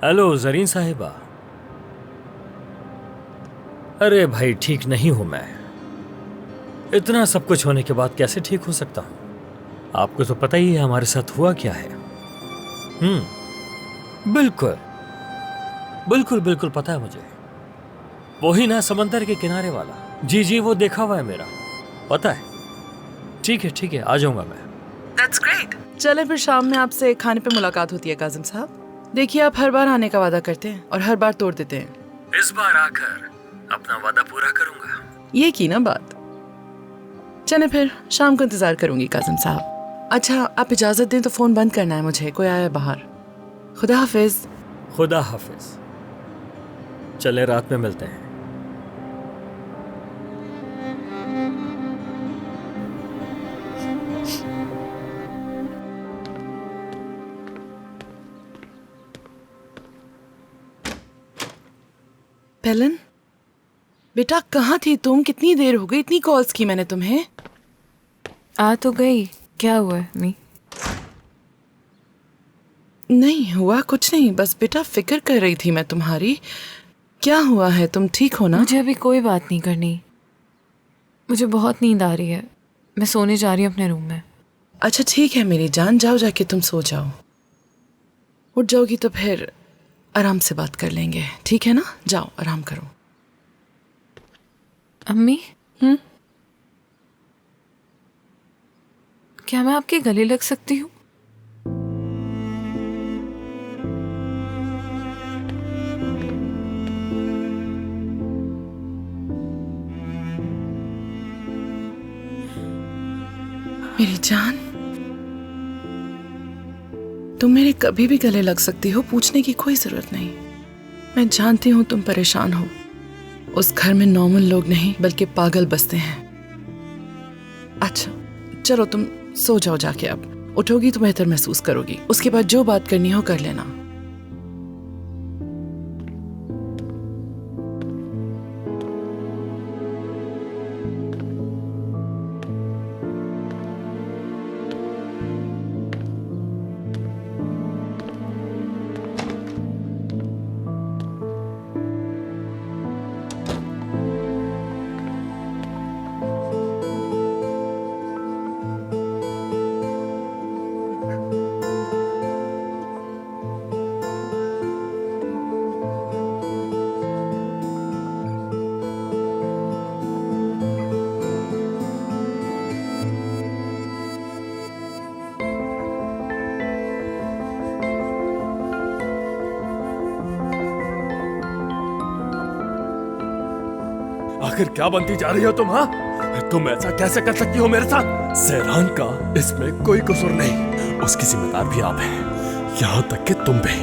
Hello Zareen साहिबा। अरे भाई ठीक नहीं हूं मैं। इतना सब कुछ होने के बाद कैसे ठीक हो सकता हूं? आपको तो पता ही है हमारे साथ हुआ क्या है। बिल्कुल बिल्कुल बिल्कुल पता है मुझे। वही ना, समंदर के किनारे वाला। जी जी, वो देखा हुआ है मेरा, पता है। ठीक है, आ जाऊंगा मैं। That's great. चले फिर शाम में आपसे खाने पे मुलाकात होती है काजिम साहब। देखिए आप हर बार आने का वादा करते हैं और हर बार तोड़ देते हैं। इस बार आकर अपना वादा पूरा करूंगा। ये की ना बात। चले फिर शाम को इंतजार करूंगी काजिम साहब। अच्छा आप इजाजत दें तो फोन बंद करना है मुझे, कोई आया है बाहर। खुदा हाफिज। खुदा हाफिज। चले रात में मिलते हैं। पेलन बेटा कहाँ थी तुम? कितनी देर हो गई, इतनी कॉल्स की मैंने तुम्हें। आ तो गई, क्या हुआ है मी? नहीं हुआ कुछ नहीं, बस बेटा फिक्र कर रही थी मैं तुम्हारी। क्या हुआ है, तुम ठीक हो ना? मुझे अभी कोई बात नहीं करनी। मुझे बहुत नींद आ रही है, मैं सोने जा रही हूँ अपने रूम में। अच्छा ठीक है मेरी जान, जाओ जाके तुम सो जाओ। उठ जाओगी तो फिर आराम से बात कर लेंगे, ठीक है ना? जाओ आराम करो। अम्मी क्या मैं आपके गले लग सकती हूँ? मेरी जान तुम मेरे कभी भी गले लग सकती हो, पूछने की कोई जरूरत नहीं। मैं जानती हूं तुम परेशान हो। उस घर में नॉर्मल लोग नहीं बल्कि पागल बसते हैं। अच्छा चलो तुम सो जाओ जाके, अब उठोगी तो बेहतर महसूस करोगी। उसके बाद जो बात करनी हो कर लेना। आखिर क्या बनती जा रही हो तुम? हाँ, तुम ऐसा कैसे कर सकती हो मेरे साथ? सहरान का इसमें कोई कसूर नहीं, उसकी जिम्मेदार भी आप हैं, यहां तक कि तुम भी।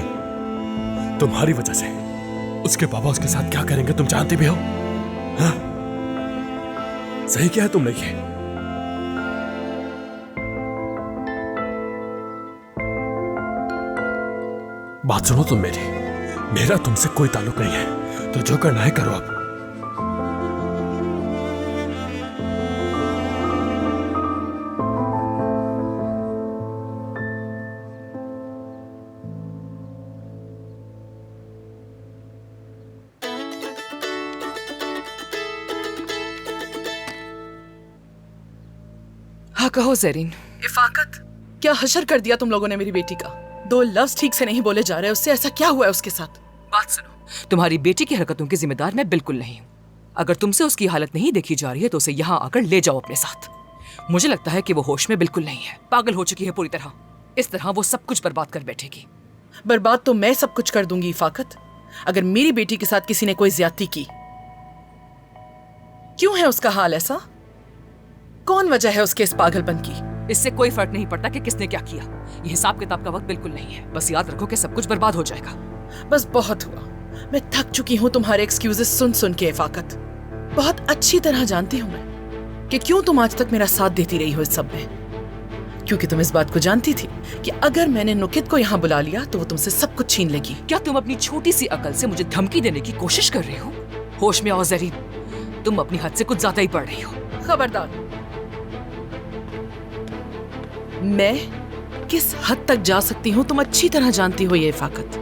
तुम्हारी वजह से उसके पापा उसके साथ क्या करेंगे तुम जानती भी हो। हाँ? सही किया है तुमने ये। बात सुनो तुम मेरी, मेरा तुमसे कोई ताल्लुक नहीं है, तो जो करना है करो अब। हाँ कहो ज़रीन। इफाकत क्या हशर कर दिया तुम लोगों ने मेरी बेटी का। 2 लफ्ज ठीक से नहीं बोले जा रहे, उससे ऐसा क्या हुआ है उसके साथ? बात सुनो, तुम्हारी बेटी की हरकतों की जिम्मेदार मैं बिल्कुल नहीं हूँ। अगर तुमसे उसकी हालत नहीं देखी जा रही है तो उसे यहाँ आकर ले जाओ अपने साथ। मुझे लगता है कि वो होश में बिल्कुल नहीं है, पागल हो चुकी है पूरी तरह। इस तरह वो सब कुछ बर्बाद कर बैठेगी। बर्बाद तो मैं सब कुछ कर दूंगी इफाकत, अगर मेरी बेटी के साथ किसी ने कोई ज्यादती की। क्यों है उसका हाल ऐसा? कौन वजह है उसके इस पागलपन की? इससे कोई फर्क नहीं पड़ता कि किसने क्या किया। ये हिसाब किताब का वक्त बिल्कुल नहीं है। बस याद रखो कि सब कुछ बर्बाद हो जाएगा। बस बहुत हुआ, मैं थक चुकी हूँ तुम्हारे एक्सक्यूजेस सुन सुन के इफाकत। बहुत अच्छी तरह जानती हूँ मैं कि क्यों तुम आज तक मेरा साथ देती रही हो इस सब में। क्योंकि तुम इस बात को जानती थी कि अगर मैंने नुकित को यहाँ बुला लिया तो वो तुमसे सब कुछ छीन लेगी। क्या तुम अपनी छोटी सी अकल से मुझे धमकी देने की कोशिश कर रही हो? होश में आओ ज़रीन, तुम अपनी हद से कुछ ज्यादा ही पढ़ रही हो। खबरदार। मैं किस हद तक जा सकती हूँ तुम अच्छी तरह जानती हो ये इफाकत।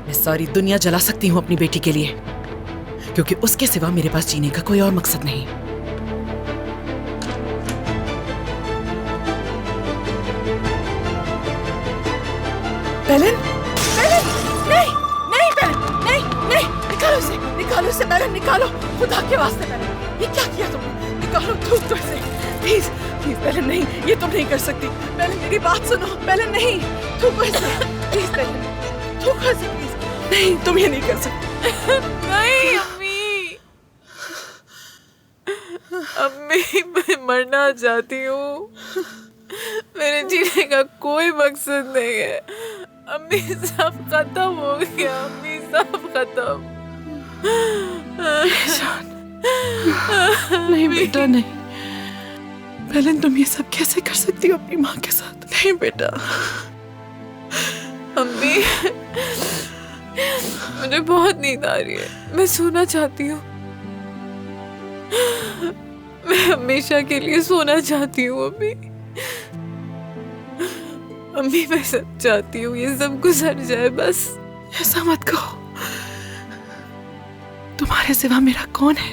मैं सारी दुनिया जला सकती हूँ अपनी बेटी के लिए, क्योंकि उसके सिवा मेरे पास जीने का कोई और मकसद नहीं। पेलिन, पेलिन, नहीं, नहीं पेलिन, नहीं, नहीं, निकालो उसे पेलिन, निकालो, खुदा के वास्ते पेलिन, ये क्या किया तुमने? निकालो, थूक दो इसे, प्लीज, प्लीज पेलिन, नहीं, ये तुम नहीं कर सकती। पेलिन मेरी बात सुनो, पेलिन नहीं, थूको इसे, प्लीज पेलिन, थूको इसे प्लीज, नहीं, तुम ये नहीं कर सकती। नहीं अम्मी, अम्मी मैं मरना चाहती हूँ, मेरे जीने का कोई मकसद नहीं है। अम्मी सब खत्म हो गया, अम्मी सब खत्म। नहीं बेटा नहीं, पेलिन तुम ये सब कैसे कर सकती हो अपनी माँ के साथ? नहीं बेटा। अम्मी मुझे बहुत नींद आ रही है, मैं सोना चाहती हूँ, मैं हमेशा के लिए सोना चाहती हूँ। अम्मी अम्मी मैं सब चाहती हूँ ये सब गुजर जाए बस। ऐसा मत कहो, तुम्हारे सिवा मेरा कौन है?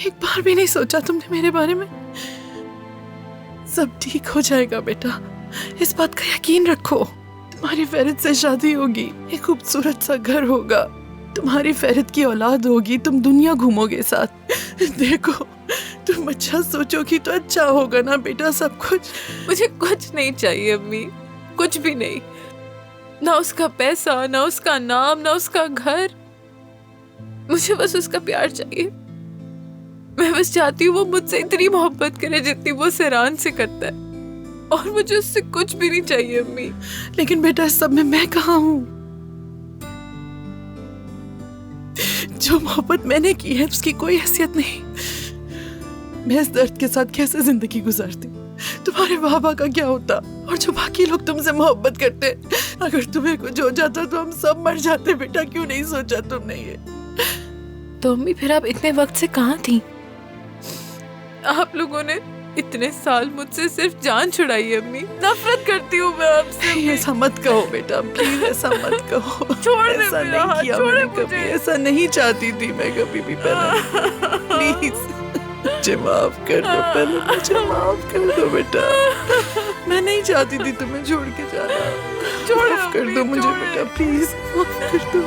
एक बार भी नहीं सोचा तुमने मेरे बारे में? सब ठीक हो जाएगा बेटा, इस बात का यकीन रखो। तुम्हारी फेरित से शादी होगी, एक खूबसूरत सा घर होगा, तुम्हारी फेरित की औलाद होगी, तुम दुनिया घूमोगे साथ। देखो तुम अच्छा सोचोगी तो अच्छा होगा ना बेटा सब कुछ। मुझे कुछ नहीं चाहिए अम्मी, कुछ भी नहीं, ना उसका पैसा, ना उसका नाम, ना उसका घर, मुझे बस उसका प्यार चाहिए। मैं बस चाहती हूँ वो मुझसे इतनी मोहब्बत करे जितनी वो सेरान से करता है, और मुझे उससे कुछ भी नहीं चाहिए अम्मी। लेकिन बेटा इस सब में मैं कहाँ हूँ? जो मोहब्बत मैंने की है उसकी कोई हैसियत नहीं। मैं इस दर्द के साथ कैसे जिंदगी गुजारती? तुम्हारे बाबा का क्या होता? और जो बाकी लोग तुमसे मोहब्बत करते, अगर तुम्हें कुछ हो जाता तो हम सब मर जाते। बेटा क्यों नहीं सोचा तुमने ये? तो अम्मी फिर आप इतने वक्त से कहाँ थी? आप लोगों ने इतने साल मुझसे सिर्फ जान छुड़ाई। अम्मी नफरत करती हूँ मैं आपसे। ऐसा मत कहो बेटा, प्लीज ऐसा मत कहो। छोड़ दे ऐसा मेरा हाथ, नहीं किया छोड़ मैंने मुझे। कभी, ऐसा नहीं चाहती थी मैं कभी भी। पहले प्लीज मुझे माफ कर दो, पहले मुझे माफ कर दो बेटा। मैं नहीं चाहती थी तुम्हें छोड़ के जाना। माफ कर दो मुझे बेटा, प्लीज माफ कर दो।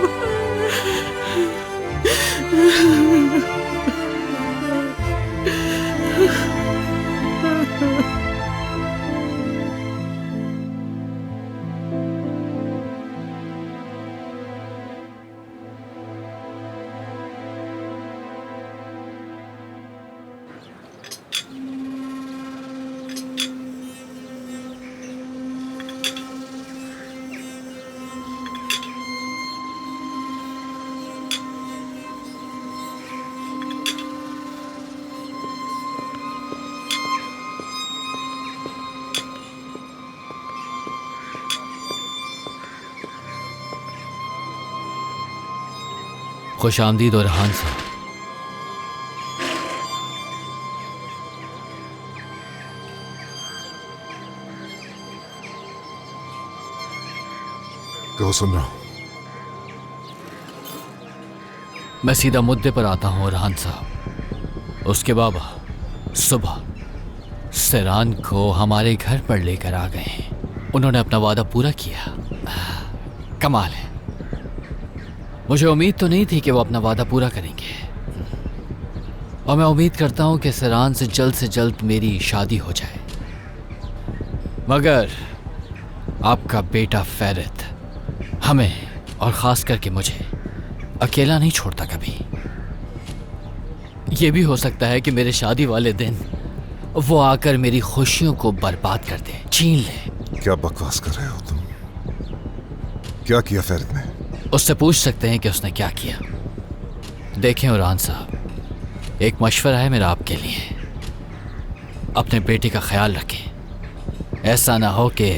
खुश आमदीद और हान साहब। तो सुन रहा हूं। मैं सीधा मुद्दे पर आता हूँ रहान साहब। उसके बाबा सुबह सेरान को हमारे घर पर लेकर आ गए हैं। उन्होंने अपना वादा पूरा किया। कमाल है। मुझे उम्मीद तो नहीं थी कि वो अपना वादा पूरा करेंगे, और मैं उम्मीद करता हूँ कि सेरान से जल्द मेरी शादी हो जाए। मगर आपका बेटा फेरित हमें और ख़ास करके मुझे अकेला नहीं छोड़ता कभी। ये भी हो सकता है कि मेरे शादी वाले दिन वो आकर मेरी खुशियों को बर्बाद कर दे, छीन ले। क्या बकवास कर रहे हो तुम? क्या किया फेरित ने? उससे पूछ सकते हैं कि उसने क्या किया। देखें उरान साहब, एक मशवरा है मेरा आपके लिए। अपने बेटे का ख्याल रखें, ऐसा ना हो कि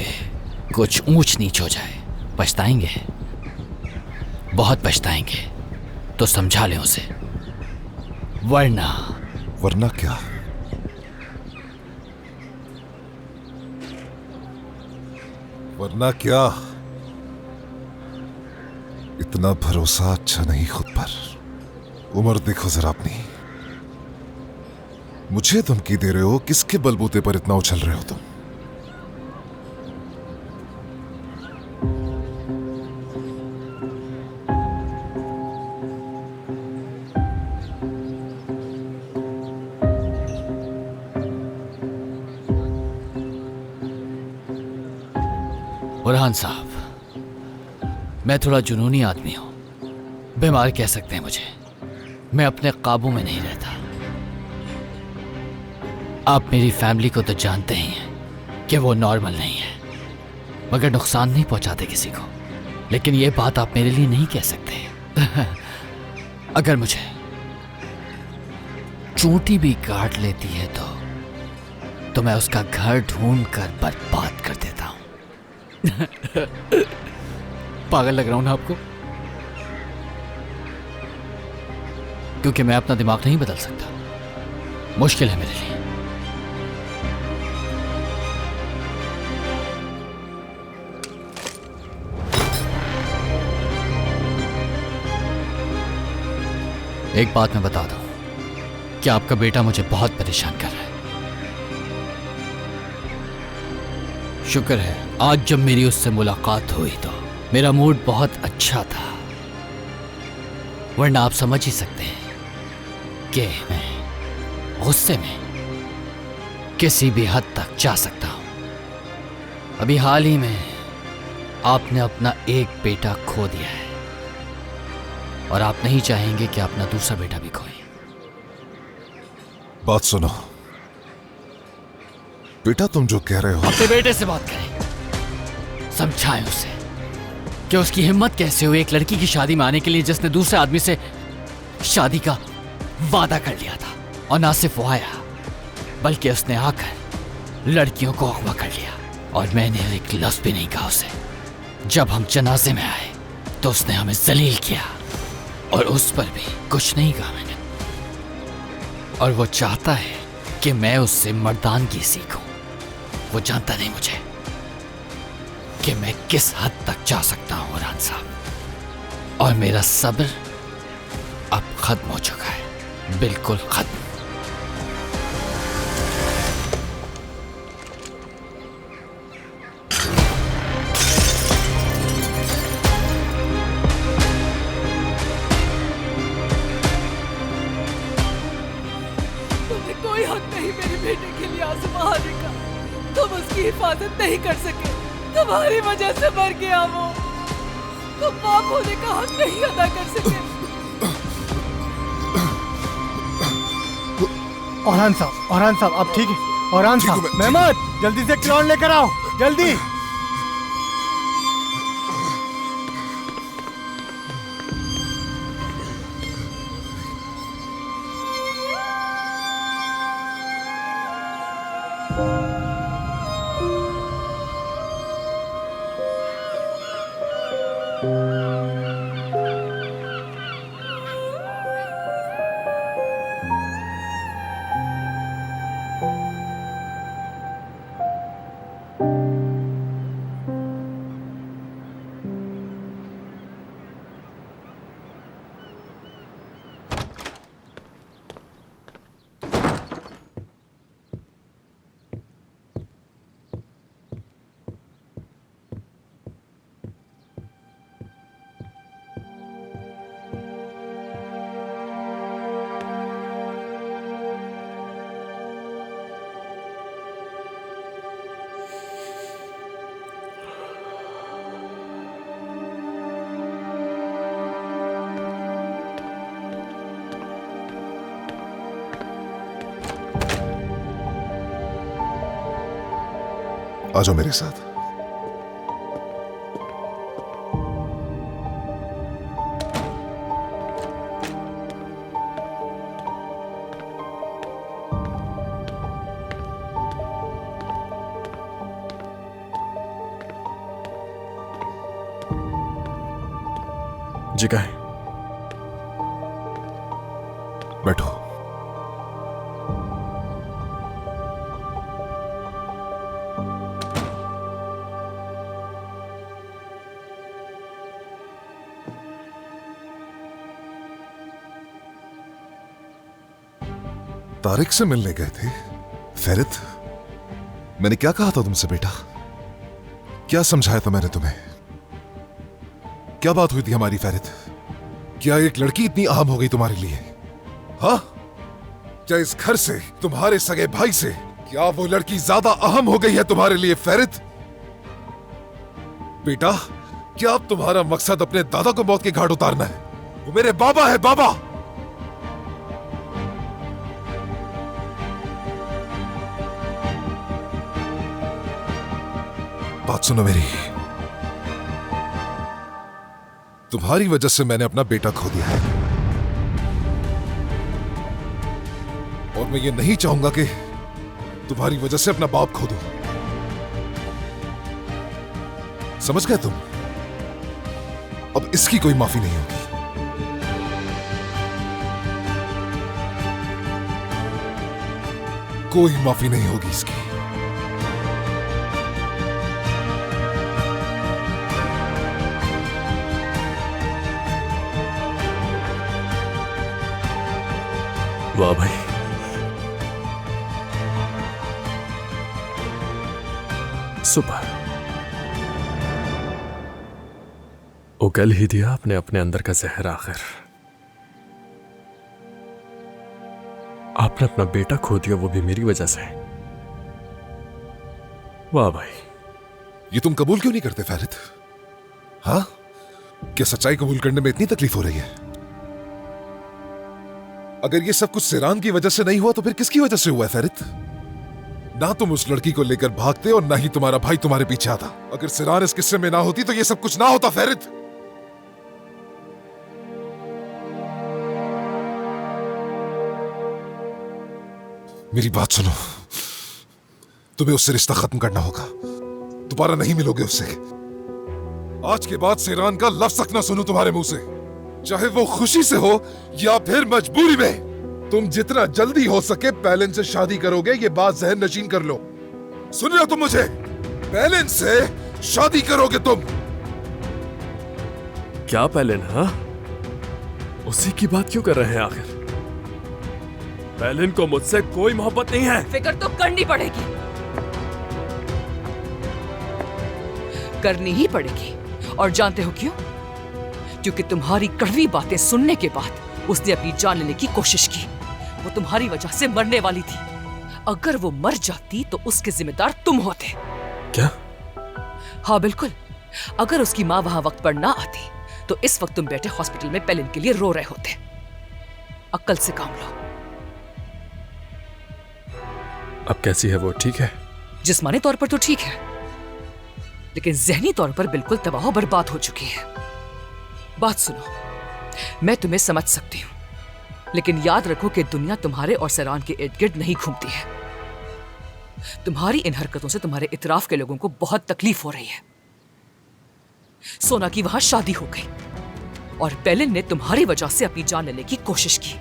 कुछ ऊंच नीच हो जाए। पछताएंगे, बहुत पछताएंगे, तो समझा लें उसे। वरना क्या? वरना क्या? इतना भरोसा अच्छा नहीं खुद पर। उम्र देखो जरा अपनी। मुझे धमकी दे रहे हो, किसके बलबूते पर इतना उछल रहे हो तुम? बुरहान साहब, मैं थोड़ा जुनूनी आदमी हूं, बीमार कह सकते हैं मुझे। मैं अपने काबू में नहीं रहता। आप मेरी फैमिली को तो जानते ही हैं कि वो नॉर्मल नहीं है, मगर नुकसान नहीं पहुंचाते किसी को। लेकिन ये बात आप मेरे लिए नहीं कह सकते। अगर मुझे चोटी भी काट लेती है तो मैं उसका घर ढूंढ कर बर्बाद कर देता हूं। पागल लग रहा हूं ना आपको? क्योंकि मैं अपना दिमाग नहीं बदल सकता। मुश्किल है मेरे लिए। एक बात मैं बता दूं कि आपका बेटा मुझे बहुत परेशान कर रहा है। शुक्र है आज जब मेरी उससे मुलाकात हुई तो मेरा मूड बहुत अच्छा था, वरना आप समझ ही सकते हैं कि मैं गुस्से में किसी भी हद तक जा सकता हूं। अभी हाल ही में आपने अपना एक बेटा खो दिया है और आप नहीं चाहेंगे कि अपना दूसरा बेटा भी खोए। बात सुनो बेटा, तुम जो कह रहे हो। अपने बेटे से बात करें, समझाएं उसे कि उसकी हिम्मत कैसे हुई एक लड़की की शादी में आने के लिए जिसने दूसरे आदमी से शादी का वादा कर लिया था। और ना सिर्फ वो आया बल्कि उसने आकर लड़कियों को अगवा कर लिया और मैंने एक लफ्ज़ भी नहीं कहा उसे। जब हम जनाजे में आए तो उसने हमें जलील किया और उस पर भी कुछ नहीं कहा मैंने। और वो चाहता है कि मैं उससे मर्दानगी सीखूं। वो जानता नहीं मुझे कि मैं किस हद तक जा सकता हूं बुरहान साहब, और मेरा सब्र अब खत्म हो चुका है, बिल्कुल खत्म। तुम्हें कोई हक नहीं मेरे बेटे के लिए आंसू बहाने का। तुम उसकी हिफाजत नहीं कर सके, तुम्हारी वजह से मर गया वो। तुम बाप होने का हक नहीं अदा कर सके। औरहान साहब आप ठीक है? औरहान साहब, मेहमद जल्दी से क्लॉन लेकर आओ, जल्दी। आ जाओ मेरे साथ। जी कहें। बैठो। तारिक से मिलने गए थे? फेरित, मैंने क्या कहा था तुमसे बेटा? क्या समझाया था मैंने तुम्हें? क्या बात हुई थी हमारी फेरित? क्या एक लड़की इतनी अहम हो गई तुम्हारे लिए? हाँ, क्या इस घर से, तुम्हारे सगे भाई से, क्या वो लड़की ज्यादा अहम हो गई है तुम्हारे लिए फेरित? बेटा, क्या अब तुम्हारा मकसद अपने दादा को मौत के घाट उतारना है? वो मेरे बाबा है, बाबा। बात सुनो मेरी, तुम्हारी वजह से मैंने अपना बेटा खो दिया है, और मैं ये नहीं चाहूंगा कि तुम्हारी वजह से अपना बाप खो दूं। समझ गए तुम? अब इसकी कोई माफी नहीं होगी। कोई माफी नहीं होगी इसकी। वाह भाई, सुपर। उगल ही दिया आपने अपने अंदर का जहर। आखिर आपने अपना बेटा खो दिया, वो भी मेरी वजह से। वाह भाई। ये तुम कबूल क्यों नहीं करते फेरित? हाँ, क्या सच्चाई कबूल करने में इतनी तकलीफ हो रही है? अगर ये सब कुछ सेरान की वजह से नहीं हुआ तो फिर किसकी वजह से हुआ है फेरित? ना तुम उस लड़की को लेकर भागते और ना ही तुम्हारा भाई तुम्हारे पीछे आता। अगर सेरान इस किस्से में ना होती तो ये सब कुछ ना होता फेरित। मेरी बात सुनो, तुम्हें उससे रिश्ता खत्म करना होगा। दोबारा नहीं मिलोगे उससे। आज के बाद सेरान का लफ्ज़ तक ना सुनूं तुम्हारे मुंह से, चाहे वो खुशी से हो या फिर मजबूरी में। तुम जितना जल्दी हो सके पैलिन से शादी करोगे, ये बात जहन नशीन कर लो। सुन रहे हो तुम मुझे? पैलिन से शादी करोगे तुम। क्या पैलिन? हाँ, उसी की बात क्यों कर रहे हैं आखिर? पैलिन को मुझसे कोई मोहब्बत नहीं है। फिक्र तो करनी पड़ेगी, करनी ही पड़ेगी। और जानते हो क्यों? क्योंकि तुम्हारी कड़वी बातें सुनने के बाद उसने अपनी जान लेने की कोशिश की। वो तुम्हारी वजह से मरने वाली थी। अगर वो मर जाती तो उसके जिम्मेदार तुम होते। क्या? हाँ बिल्कुल। अगर उसकी माँ वहां वक्त पर ना आती तो इस वक्त तुम बैठे हॉस्पिटल में पैलिन के लिए रो रहे होते। अक्ल से काम लो। अब कैसी है वो? ठीक है? जिस्मानी तौर पर तो ठीक है, लेकिन जहनी तौर पर बिल्कुल तबाह बर्बाद हो चुकी है। बात सुनो, मैं तुम्हें समझ सकती हूं, लेकिन याद रखो कि दुनिया तुम्हारे और सेरान के इर्द गिर्द नहीं घूमती है। तुम्हारी इन हरकतों से तुम्हारे इतराफ के लोगों को बहुत तकलीफ हो रही है। सोना की वहां शादी हो गई और पैलिन ने तुम्हारी वजह से अपनी जान लेने की कोशिश की।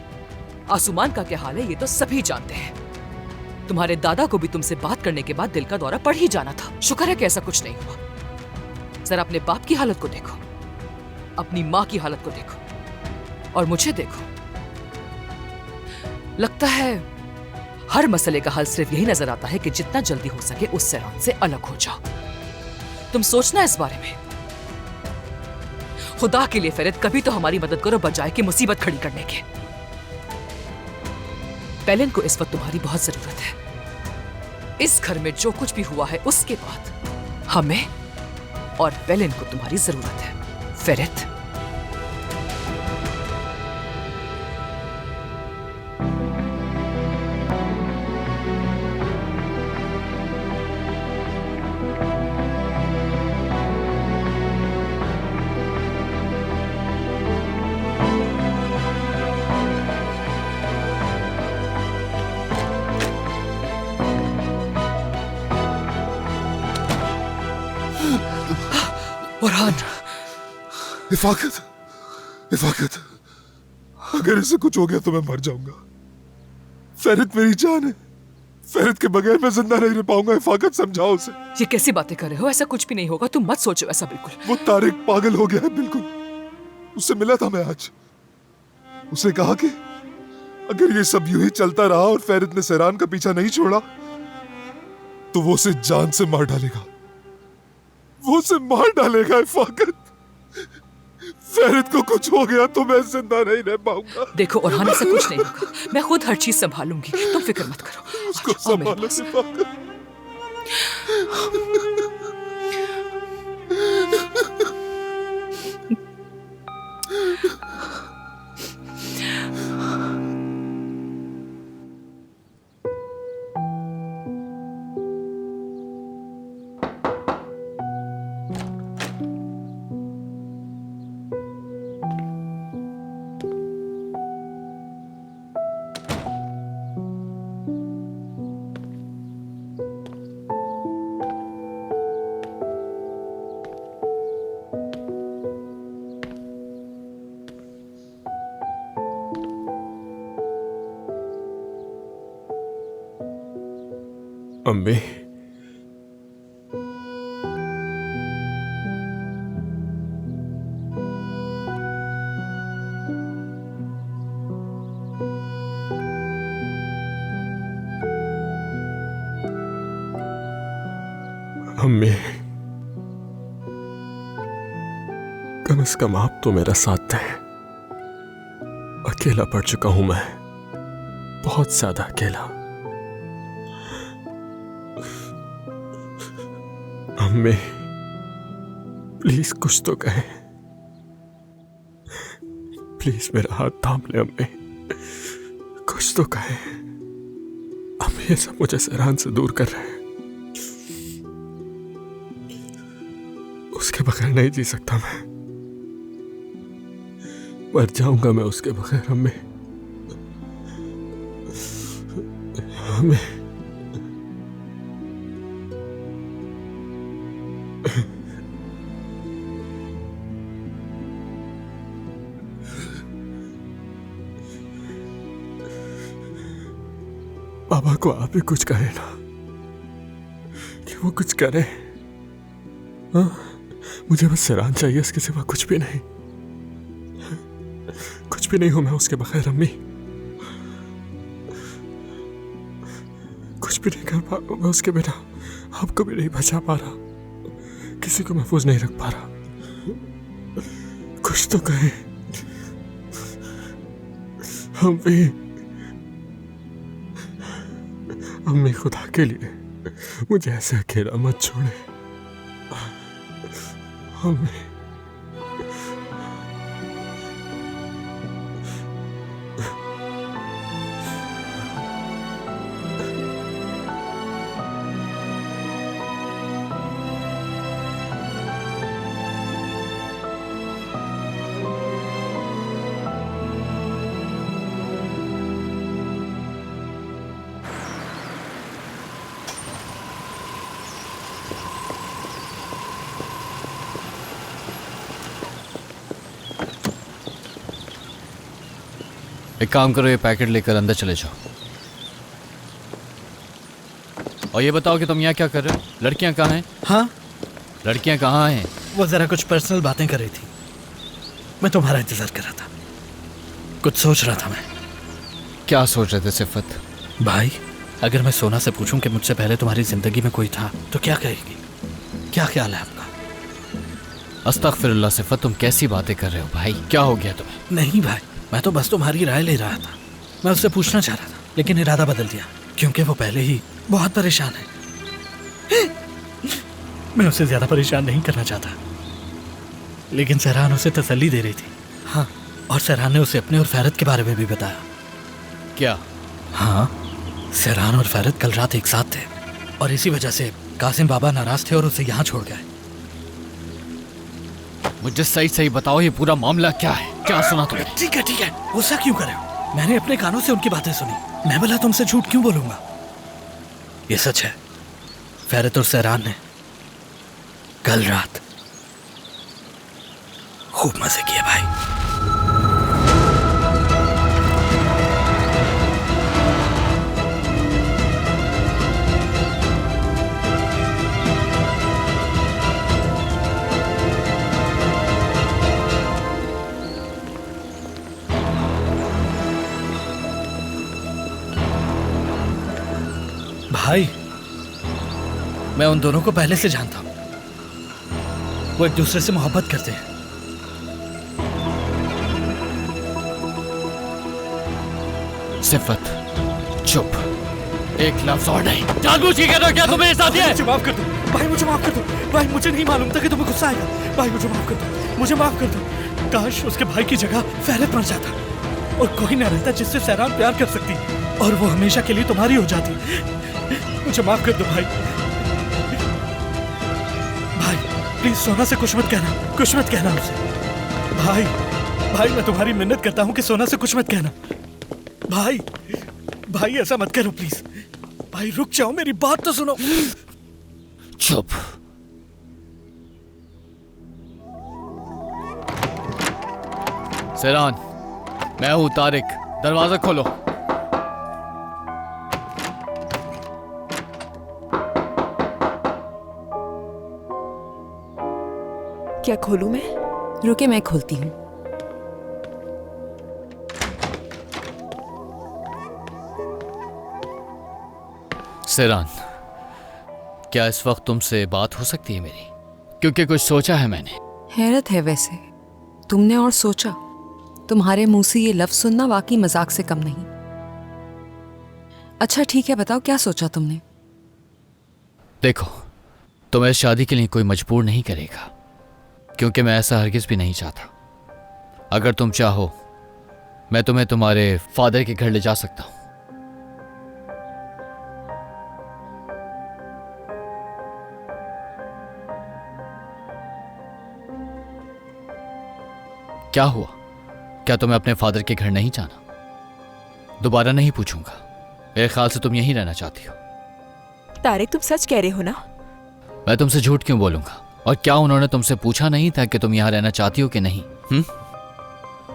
आसुमान का क्या हाल है ये तो सभी जानते हैं। तुम्हारे दादा को भी तुमसे बात करने के बाद दिल का दौरा पड़ ही जाना था। शुक्र है कि ऐसा कुछ नहीं हुआ। जरा अपने बाप की हालत को देखो, अपनी माँ की हालत को देखो और मुझे देखो। लगता है हर मसले का हल सिर्फ यही नजर आता है कि जितना जल्दी हो सके उस सेरान से अलग हो जाओ। तुम सोचना इस बारे में। खुदा के लिए फेरित, कभी तो हमारी मदद करो बजाय कि मुसीबत खड़ी करने के। पैलिन को इस वक्त तुम्हारी बहुत जरूरत है। इस घर में जो कुछ भी हुआ है उसके बाद हमें और पैलिन को तुम्हारी जरूरत है फेरित। फरहान। इफाकत, इफाकत, अगर ऐसे कुछ हो गया तो मैं मर जाऊंगा। फेरित मेरी जान है। फेरित के बगैर मैं जिंदा नहीं रह पाऊंगा। इफाकत, समझाओ उसे। ये कैसी बातें कर रहे हो? ऐसा कुछ भी नहीं होगा, तुम मत सोचो ऐसा बिल्कुल। वो तारिक पागल हो गया है बिल्कुल। उससे मिला था मैं आज। उसने कहा कि अगर ये सब यूं ही चलता रहा और फेरित ने सहरान का पीछा नहीं छोड़ा तो वो उसे जान से मार डालेगा। वो उसे मार डालेगा इफाकत। फेरित को कुछ हो गया तो मैं जिंदा नहीं रह पाऊंगा। देखो ओरहान, ऐसा कुछ नहीं होगा। मैं खुद हर चीज संभालूंगी, तुम फिक्र मत करो। उसको आओ मेरे संभालो पास। इफाकत। अम्मी, अम्मी, कम से कम आप तो मेरा साथ दें। अकेला पड़ चुका हूं मैं, बहुत ज्यादा अकेला। अम्मी, प्लीज कुछ तो कहें। प्लीज मेरा हाथ थाम ले अम्मी, कुछ तो कहें। अम्मी, ये सब मुझे सहरान से दूर कर रहे हैं। उसके बगैर नहीं जी सकता मैं। मर जाऊंगा मैं उसके बगैर अम्मी। अम्मी, बाबा को आप भी कुछ कहे ना, कि वो कुछ करे। हाँ, मुझे बस सहरान चाहिए, इसके सिवा कुछ भी नहीं। कुछ भी नहीं हूं मैं उसके बगैर अम्मी। कुछ भी नहीं कर पा रहा मैं उसके बिना। आपको भी नहीं बचा पा रहा, किसी को महफूज नहीं रख पा रहा। कुछ तो कहे अम्मी। अम्मी, खुदा के लिए मुझे ऐसे अकेला मत छोड़े अम्मी। एक काम करो, ये पैकेट लेकर अंदर चले जाओ। और ये बताओ कि तुम यहाँ क्या कर रहे हो? लड़कियाँ कहाँ हैं? हाँ, लड़कियाँ कहाँ हैं? वो जरा कुछ पर्सनल बातें कर रही थी। मैं तुम्हारा इंतजार कर रहा था, कुछ सोच रहा था मैं। क्या सोच रहे थे सिफत? भाई, अगर मैं सोना से पूछूं कि मुझसे पहले तुम्हारी जिंदगी में कोई था तो क्या कहेगी? क्या ख्याल है आपका? अस्तगफिरुल्लाह सिफत, तुम कैसी बातें कर रहे हो भाई? क्या हो गया तुम्हें? नहीं भाई, मैं तो बस तुम्हारी राय ले रहा था। मैं उससे पूछना चाह रहा था, लेकिन इरादा बदल दिया क्योंकि वो पहले ही बहुत परेशान है। मैं उसे ज्यादा परेशान नहीं करना चाहता, लेकिन सहरान उसे तसल्ली दे रही थी। हाँ, और सहरान ने उसे अपने और फैरत के बारे में भी बताया। क्या? हाँ, सहरान और फैरत कल रात एक साथ थे और इसी वजह से कासिम बाबा नाराज थे और उसे यहाँ छोड़ गए। मुझे सही सही बताओ, ये पूरा मामला क्या है? क्या सुना तुमने? ठीक है, गुस्सा क्यों कर रहे हो? मैंने अपने कानों से उनकी बातें सुनी। मैं भला तुमसे झूठ क्यों बोलूंगा? ये सच है, फैरत और सहरान ने कल रात खूब मजे किए भाई। भाई, मैं उन दोनों को पहले से जानता हूं। वो एक दूसरे से मोहब्बत करते हैं। सिफत, चुप, एक लफ्ज और नहीं। जानबूझ के कह रहे हो क्या तुम मेरे साथ ही है? मुझे माफ कर दो भाई, मुझे माफ कर दो भाई। मुझे नहीं मालूम था कि तुम्हें गुस्सा आएगा भाई। मुझे माफ कर दो, मुझे माफ कर दो। काश उसके भाई की जगह फहरत मर जाता और कोई ना रहता जिससे सहरान प्यार कर सकती और वो हमेशा के लिए तुम्हारी हो जाती। मुझे माफ कर दो भाई। भाई प्लीज सोना से कुछ मत कहना, कुछ मत कहना उसे। भाई भाई मैं तुम्हारी मिन्नत करता हूँ कि सोना से कुछ मत कहना। भाई भाई ऐसा मत करो प्लीज। भाई रुक जाओ, मेरी बात तो सुनो। चुप। सेरान, मैं हूं तारिक, दरवाजा खोलो। क्या खोलूं मैं? रुके, मैं खोलती हूँ। सेरान, क्या इस वक्त तुमसे बात हो सकती है मेरी? क्योंकि कुछ सोचा है मैंने। हैरत है वैसे, तुमने और सोचा? तुम्हारे मुंह से ये लफ्ज सुनना वाकई मजाक से कम नहीं। अच्छा ठीक है, बताओ क्या सोचा तुमने? देखो, तुम्हें शादी के लिए कोई मजबूर नहीं करेगा, क्योंकि मैं ऐसा हरगिज भी नहीं चाहता। अगर तुम चाहो, मैं तुम्हें तुम्हारे फादर के घर ले जा सकता हूं। क्या हुआ? क्या तुम्हें अपने फादर के घर नहीं जाना? दोबारा नहीं पूछूंगा। मेरे ख्याल से तुम यहीं रहना चाहती हो। तारिक, तुम सच कह रहे हो ना? मैं तुमसे झूठ क्यों बोलूंगा? और क्या उन्होंने तुमसे पूछा नहीं था कि तुम यहाँ रहना चाहती हो कि नहीं?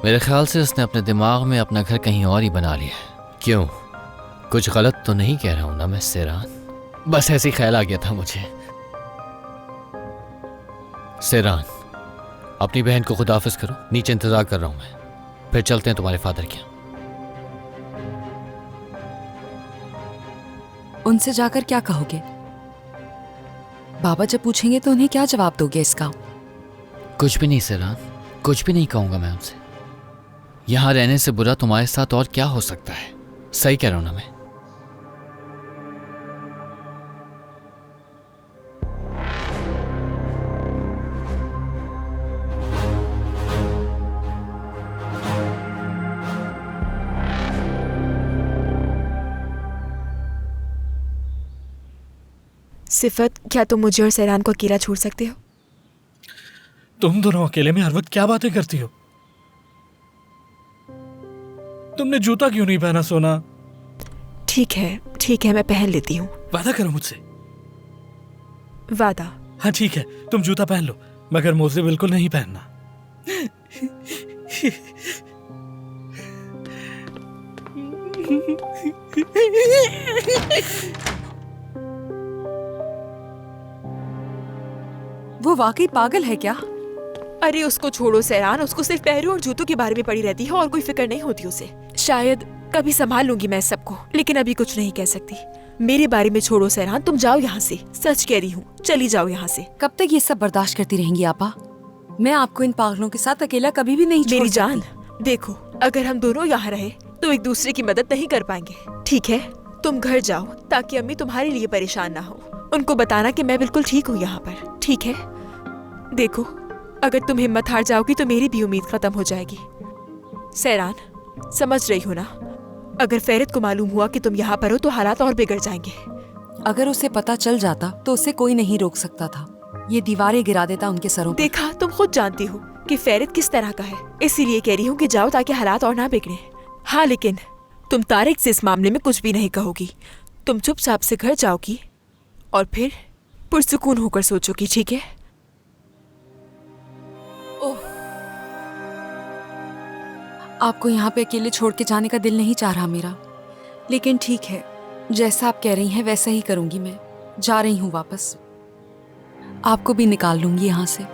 मेरे ख्याल से उसने अपने दिमाग में अपना घर कहीं और ही बना लिया है। क्यों, कुछ गलत तो नहीं कह रहा हूं ना मैं सेरान? बस ऐसे ही ख्याल आ गया था मुझे। सेरान, अपनी बहन को खुदाफिज करो, नीचे इंतजार कर रहा हूं मैं। फिर चलते हैं तुम्हारे फादर के यहाँ। उनसे जाकर क्या कहोगे? बाबा जब पूछेंगे तो उन्हें क्या जवाब दोगे इसका? कुछ भी नहीं सेरान, कुछ भी नहीं कहूंगा मैं उनसे। यहां रहने से बुरा तुम्हारे साथ और क्या हो सकता है? सही कह रहा हूं ना मैं? सिफत, क्या तुम मुझे और सैरान को अकेला छोड़ सकते हो? तुम दोनों अकेले में हर वक्त क्या बातें करती हो? तुमने जूता क्यों नहीं पहना सोना? ठीक है, मैं पहन लेती हूँ। वादा करो मुझसे। वादा। हाँ ठीक है, तुम जूता पहन लो, मगर मोजे बिल्कुल नहीं पहनना। वो वाकई पागल है क्या? अरे उसको छोड़ो सैरान, उसको सिर्फ पैरों और जूतों के बारे में पड़ी रहती है और कोई फिक्र नहीं होती उसे। शायद कभी संभाल लूंगी मैं सबको, लेकिन अभी कुछ नहीं कह सकती। मेरे बारे में छोड़ो सैरान, तुम जाओ यहाँ से। सच कह रही हूँ, चली जाओ यहाँ से। कब तक ये सब बर्दाश्त करती रहेंगी आपा? मैं आपको इन पागलों के साथ अकेला कभी भी नहीं छोड़ मेरी सकती। जान, देखो, अगर हम दोनों यहाँ रहे तो एक दूसरे की मदद नहीं कर पाएंगे। ठीक है, तुम घर जाओ ताकि अम्मी तुम्हारे लिए परेशान ना हो। उनको बताना कि मैं बिल्कुल ठीक हूँ यहाँ पर, ठीक है? देखो, अगर तुम हिम्मत हार जाओगी तो मेरी भी उम्मीद खत्म हो जाएगी। सैरान, समझ रही हो ना? अगर फहरत को मालूम हुआ कि तुम यहाँ पर हो तो हालात और बिगड़ जाएंगे। अगर उसे पता चल जाता तो उसे कोई नहीं रोक सकता था। ये दीवारें गिरा देता उनके सरों पर। देखा, तुम खुद जानती हो कि फहरत किस तरह का है। इसीलिए कह रही हूँ कि जाओ ताकि हालात और ना बिगड़े। हाँ, लेकिन तुम तारिक से इस मामले में कुछ भी नहीं कहोगी। तुम चुपचाप से घर जाओगी और फिर पुरसुकून होकर सोचोगी, ठीक है? आपको यहाँ पे अकेले छोड़ के जाने का दिल नहीं चाह रहा मेरा, लेकिन ठीक है, जैसा आप कह रही हैं वैसा ही करूंगी। मैं जा रही हूँ वापस, आपको भी निकाल लूंगी यहाँ से।